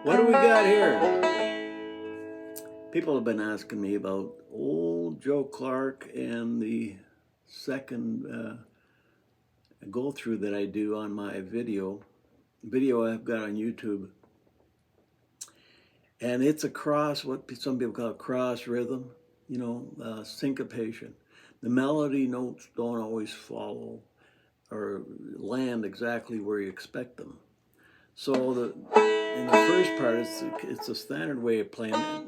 What do we got here? People have been asking me about old Joe Clark and the second go through that I do on my video I've got on YouTube. And it's a cross, what some people call cross rhythm, syncopation. The melody notes don't always follow or land exactly where you expect them. So in the first part, it's a standard way of playing it,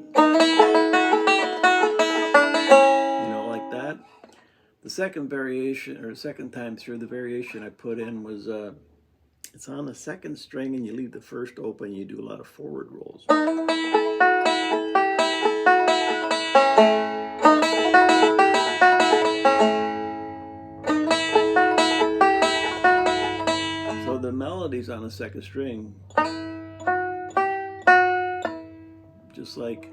like that. The second variation, or second time through, the variation I put in was, it's on the second string and you leave the first open, you do a lot of forward rolls. So the melody's on the second string, just like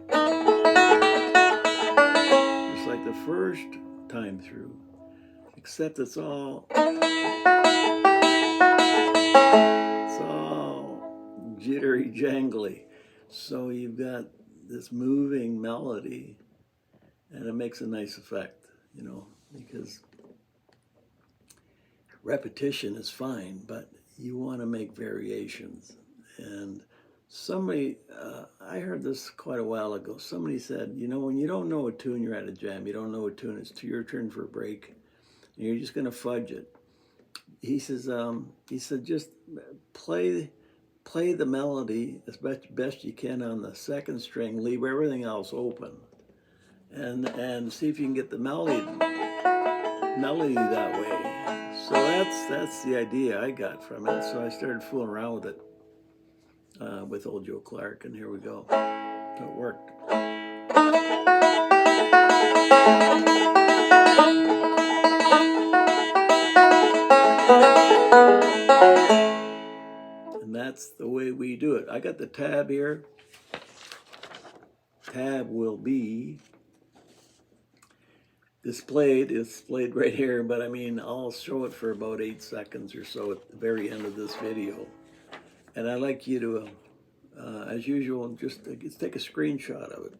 the first time through, except it's all jittery jangly. So you've got this moving melody, and it makes a nice effect, because repetition is fine, but you want to make variations. And somebody, I heard this quite a while ago, somebody said, when you don't know a tune, you're at a jam, you don't know a tune, it's your turn for a break, and you're just going to fudge it. He said, just play the melody as best you can on the second string, leave everything else open, and see if you can get the melody that way. So that's the idea I got from it. So I started fooling around with it with old Joe Clark, and here we go. So it worked. And that's the way we do it. I got the tab here. Tab will be displayed right here, but I'll show it for about 8 seconds or so at the very end of this video. And I'd like you to, as usual, just take a screenshot of it.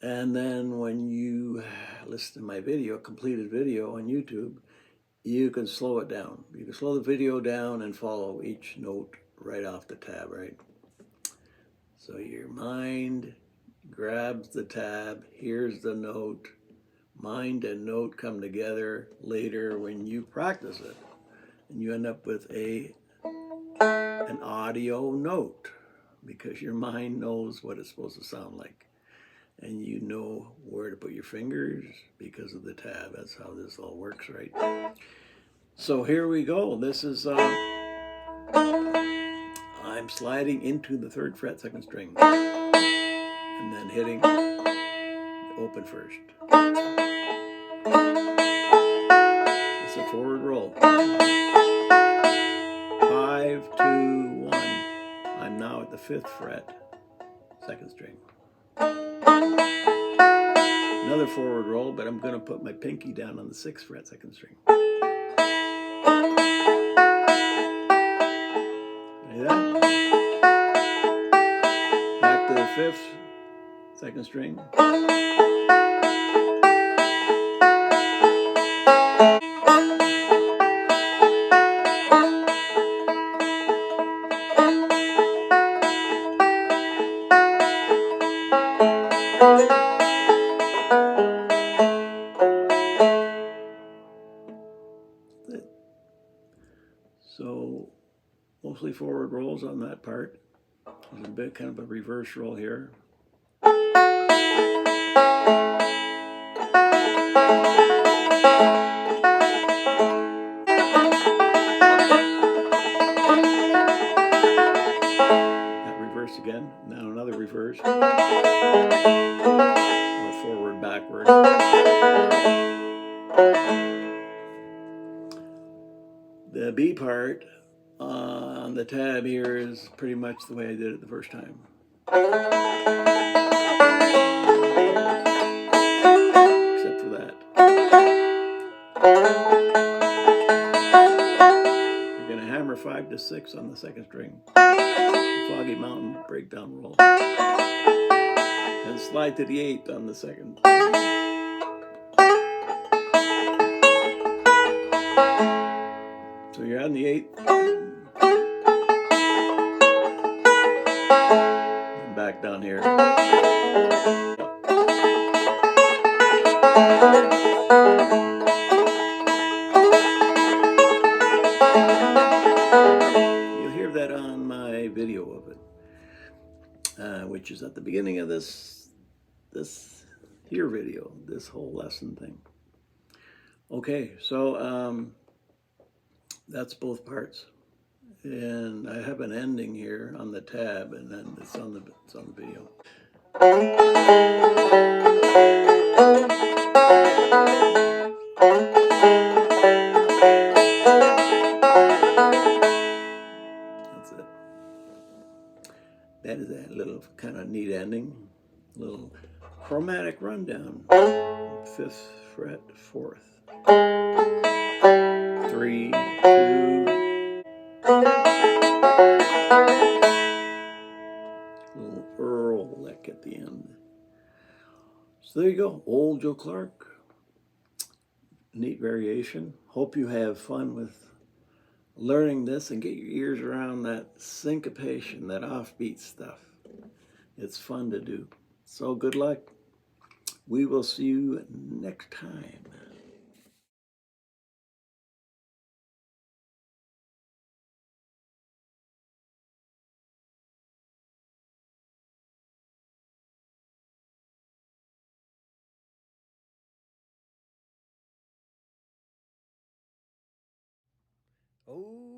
And then when you listen to my completed video on YouTube, you can slow it down. You can slow the video down and follow each note right off the tab, right? So your mind grabs the tab, here's the note. Mind and note come together later when you practice it, and you end up with an audio note, because your mind knows what it's supposed to sound like, and you know where to put your fingers because of the tab. That's how this all works, right? So here we go. This is I'm sliding into the 3rd fret, 2nd string, and then hitting open first. It's a forward roll. 5, 2, 1. I'm now at the 5th fret, 2nd string. Another forward roll, but I'm going to put my pinky down on the 6th fret, 2nd string. See that? Back to the 5th, 2nd string. So mostly forward rolls on that part. There's a bit kind of a reverse roll here. That reverse again. Now another reverse. Or forward, backward. The B part on the tab here is pretty much the way I did it the first time. Except for that. You're going to hammer 5 to 6 on the second string. Foggy Mountain breakdown roll. And slide to the 8th on the second. So you're on the 8th. And back down here. You'll hear that on my video of it, which is at the beginning of this here video, this whole lesson thing. Okay, so that's both parts, and I have an ending here on the tab, and then it's on the video. That's it. That is a little kind of neat ending, little chromatic rundown. 5th fret, 4th. 3, 2. Little Earl lick at the end. So there you go, Old Joe Clark. Neat variation. Hope you have fun with learning this and get your ears around that syncopation, that offbeat stuff. It's fun to do. So good luck. We will see you next time. Oh.